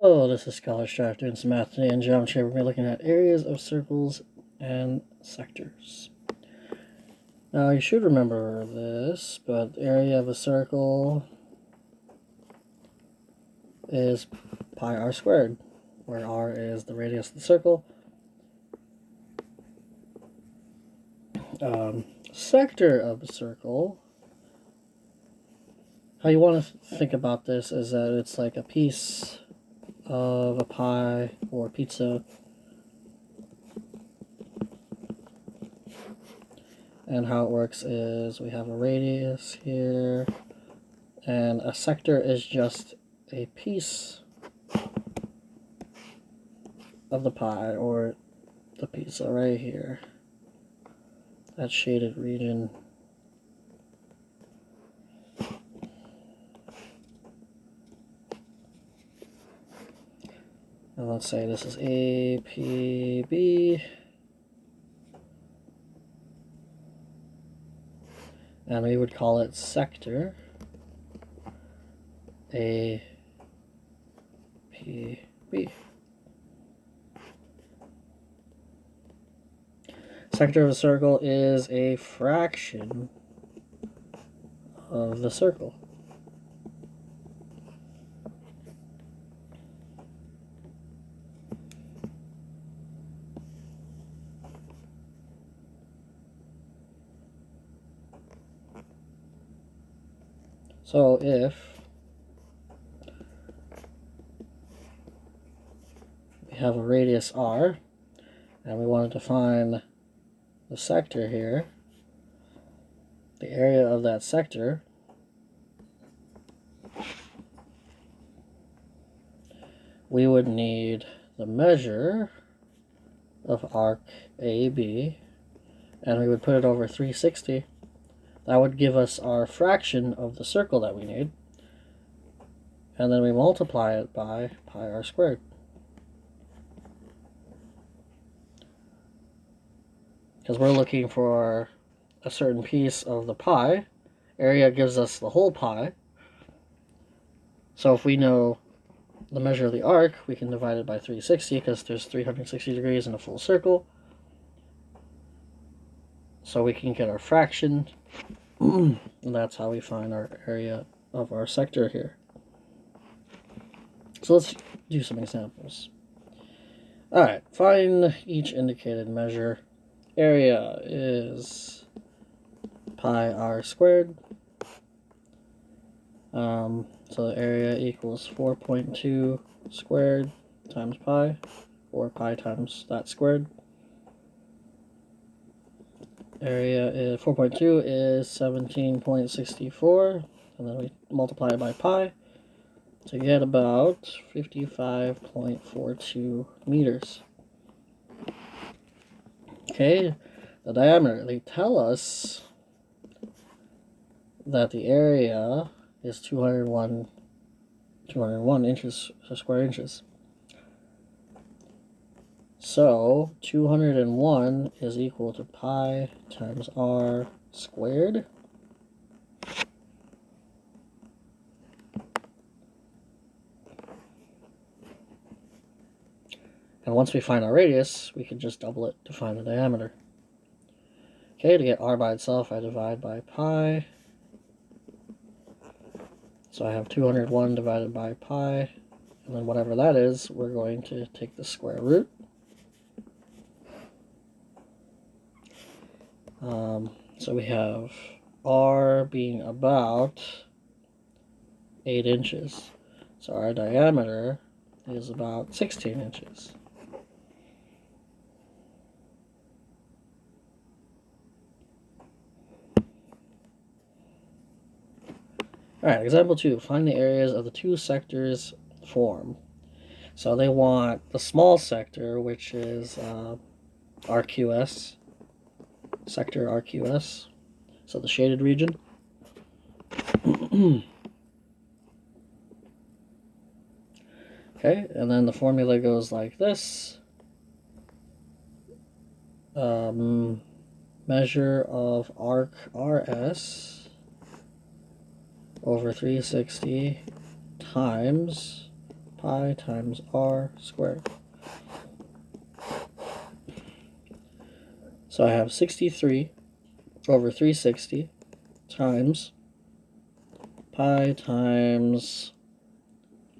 Hello, this is Scholar Strife doing some math today in geometry. We're going to be looking at areas of circles and sectors. Now, you should remember this, but the area of a circle is pi r squared, where r is the radius of the circle. Sector of a circle, how you want to think about this is that it's like a piece of a pie or pizza. And how it works is we have a radius here, and a sector is just a piece of the pie or the pizza right here. That shaded region. And let's say this is A, P, B. And we would call it sector A, P, B. Sector of a circle is a fraction of the circle. So if we have a radius r, and we wanted to find the sector here, the area of that sector, we would need the measure of arc AB, and we would put it over 360. That would give us our fraction of the circle that we need, and then we multiply it by pi r squared. Because we're looking for a certain piece of the pie. Area gives us the whole pie. So if we know the measure of the arc, we can divide it by 360 because there's 360 degrees in a full circle. So we can get our fraction, and that's how we find our area of our sector here. So let's do some examples. Alright, find each indicated measure. Area is pi r squared. So the area equals 4.2 squared times pi, or pi times that squared. Area is 4.2 is 17.64, and then we multiply it by pi to get about 55.42 meters. Okay, the diameter, they tell us that the area is 201 inches, square inches. So 201 is equal to pi times r squared. And once we find our radius, we can just double it to find the diameter. Okay, to get r by itself, I divide by pi. So I have 201 divided by pi, and then whatever that is, we're going to take the square root. So we have r being about 8 inches. So our diameter is about 16 inches. Alright, example 2. Find the areas of the two sectors formed. So they want the small sector, which is RQS, sector RQS, so the shaded region. Okay, and then the formula goes like this. Measure of arc RS over 360 times pi times r squared. So I have 63 over 360 times pi times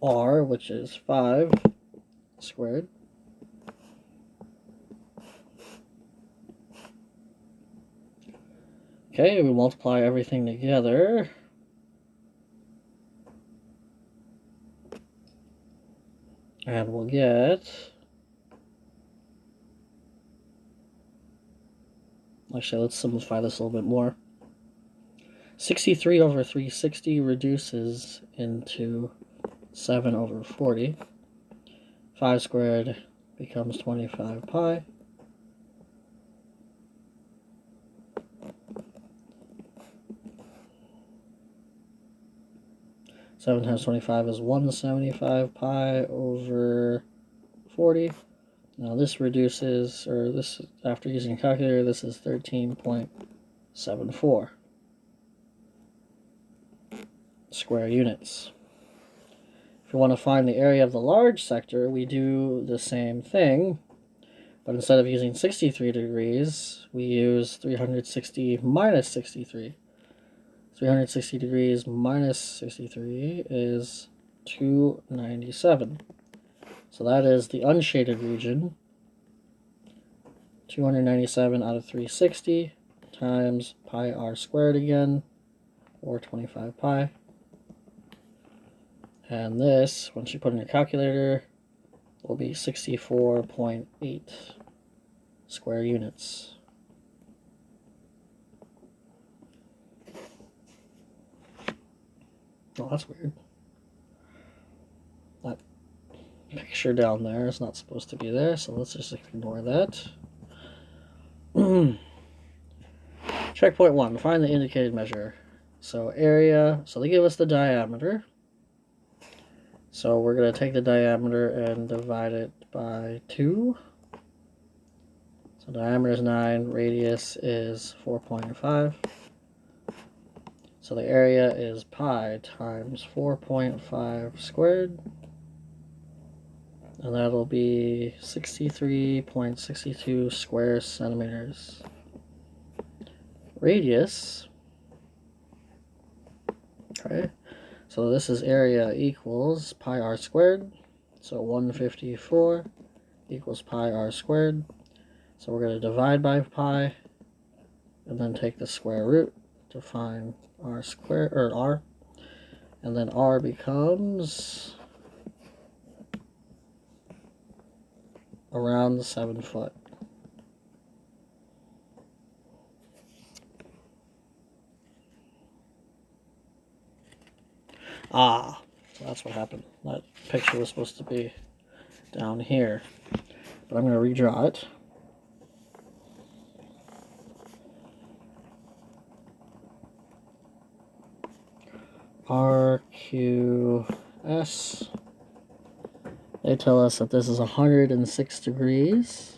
r, which is 5 squared. Okay, we multiply everything together. And we'll get... Actually, let's simplify this a little bit more. 63 over 360 reduces into 7 over 40. 5 squared becomes 25 pi. Seven times 25 is 175 pi over 40. Now this reduces, or this, after using a calculator, this is 13.74 square units. If you want to find the area of the large sector, we do the same thing, but instead of using 63 degrees, we use 360 minus 63. 360 degrees minus 63 is 297. So that is the unshaded region. 297 out of 360 times pi r squared again, or 25 pi. And this, once you put in your calculator, will be 64.8 square units. Oh, that's weird. That picture down there is not supposed to be there, so let's just ignore that. Checkpoint 1, find the indicated measure. So area, so they give us the diameter. So we're going to take the diameter and divide it by 2. So diameter is 9, radius is 4.5. So the area is pi times 4.5 squared. And that'll be 63.62 square centimeters. Radius, okay, so this is area equals pi r squared. So 154 equals pi r squared. So we're going to divide by pi and then take the square root to find r squared, or r. And then r becomes around 7 foot. Ah, so that's what happened. That picture was supposed to be down here, but I'm going to redraw it. RQS. They tell us that this is 106 degrees.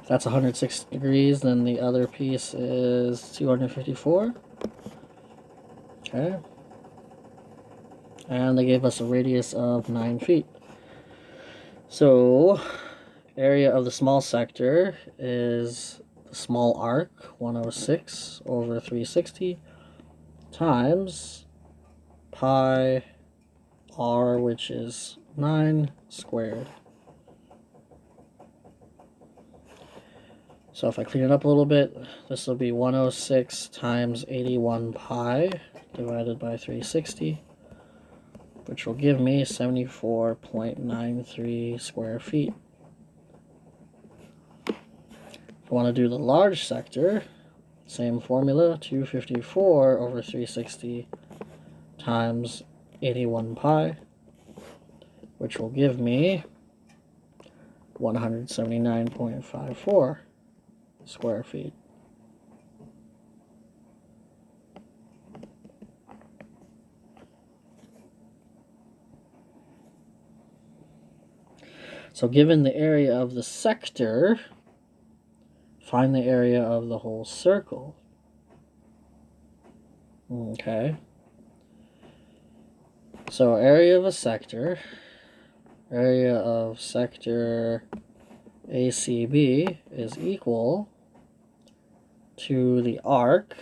If that's 106 degrees, then the other piece is 254. Okay. And they gave us a radius of 9 feet. So, area of the small sector is the small arc, 106 over 360, times pi r, which is 9 squared. So if I clean it up a little bit, this will be 106 times 81 pi divided by 360, which will give me 74.93 square feet. If I want to do the large sector, same formula, 254 over 360 times 81 pi, which will give me 179.54 square feet. So given the area of the sector, find the area of the whole circle. Okay. So area of a sector, area of sector ACB is equal to the arc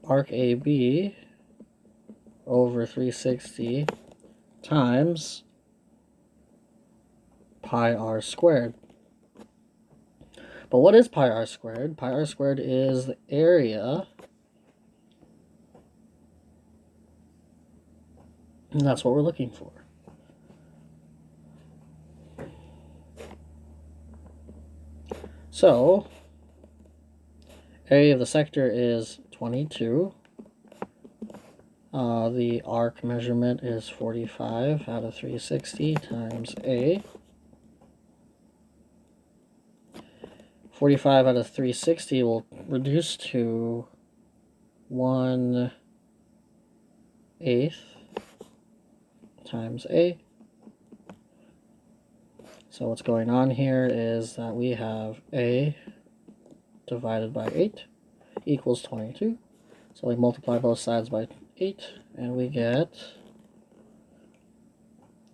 AB over 360 times pi r squared. But what is pi r squared? Pi r squared is the area, and that's what we're looking for. So, area of the sector is 22. The arc measurement is 45 out of 360 times A. 45 out of 360 will reduce to 1/8 times A. So what's going on here is that we have A divided by 8 equals 22. So we multiply both sides by 8 and we get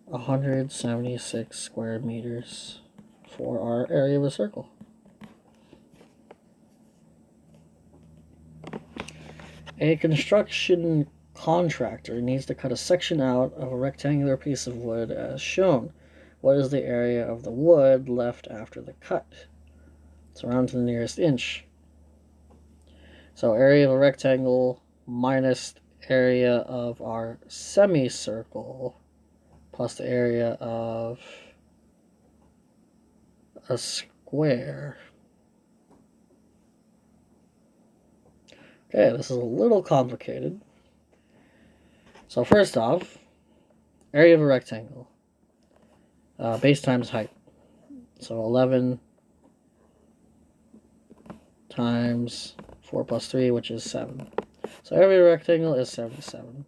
176 square meters for our area of a circle. A construction contractor needs to cut a section out of a rectangular piece of wood as shown. What is the area of the wood left after the cut? So round to the nearest inch. So area of a rectangle minus area of our semicircle plus the area of a square. Okay, this is a little complicated. So first off, area of a rectangle. Base times height. So 11 times 4 plus 3, which is 7. So area of a rectangle is 77.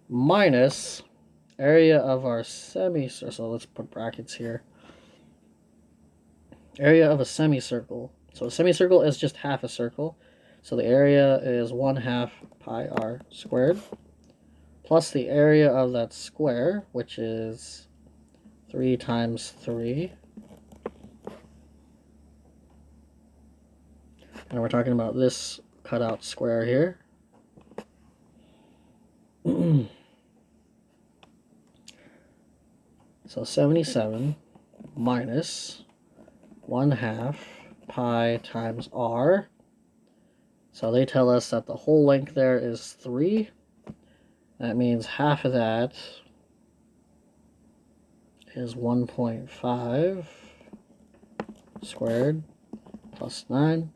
Minus area of our semicircle. So let's put brackets here. Area of a semicircle. So a semicircle is just half a circle. So the area is 1/2 pi r squared. Plus the area of that square, which is 3 times 3. And we're talking about this cutout square here. So 77 minus 1/2 pi times r. So they tell us that the whole length there is 3. That means half of that is 1.5 squared plus 9.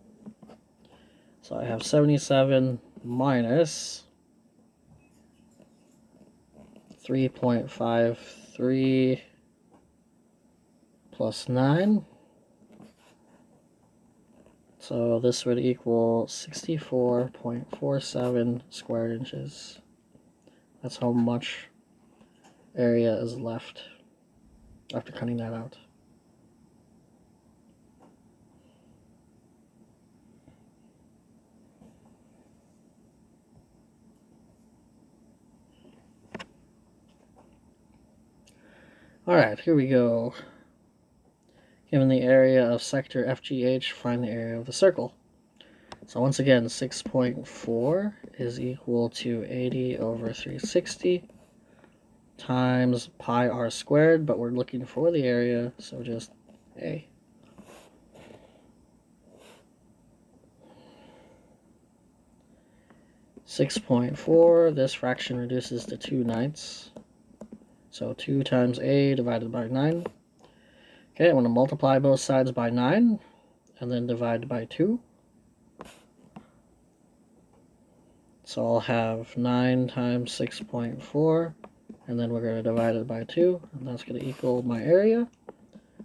So I have 77 minus 3.53 plus 9. So this would equal 64.47 square inches. That's how much area is left after cutting that out. Alright, here we go. Given the area of sector FGH, find the area of the circle. So once again, 6.4 is equal to 80 over 360 times pi r squared, but we're looking for the area, so just A. .4, this fraction reduces to 2/9. So 2 times A divided by 9. Okay, I want to multiply both sides by 9 and then divide by 2. So I'll have 9 times 6.4, and then we're going to divide it by 2, and that's going to equal my area.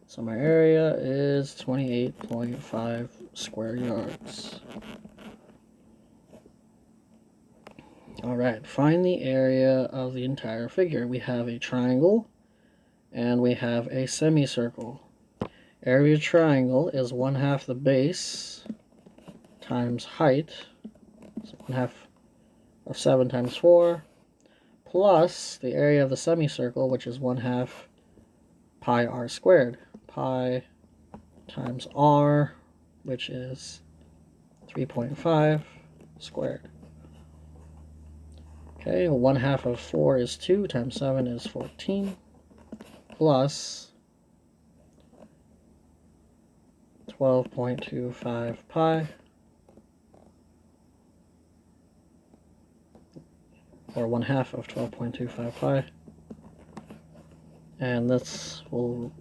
So my area is 28.5 square yards. Alright, find the area of the entire figure. We have a triangle, and we have a semicircle. Area of triangle is 1/2 the base times height So 1/2 of 7 times 4, plus the area of the semicircle, which is 1/2 pi r squared. Pi times r, which is 3.5 squared. Okay, 1/2 of 4 is 2, times 7 is 14, plus 12.25 pi, or 1/2 of 12.25 pi, and this will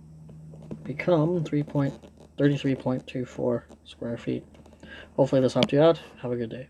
become 33.24 square feet. Hopefully this helped you out. Have a good day.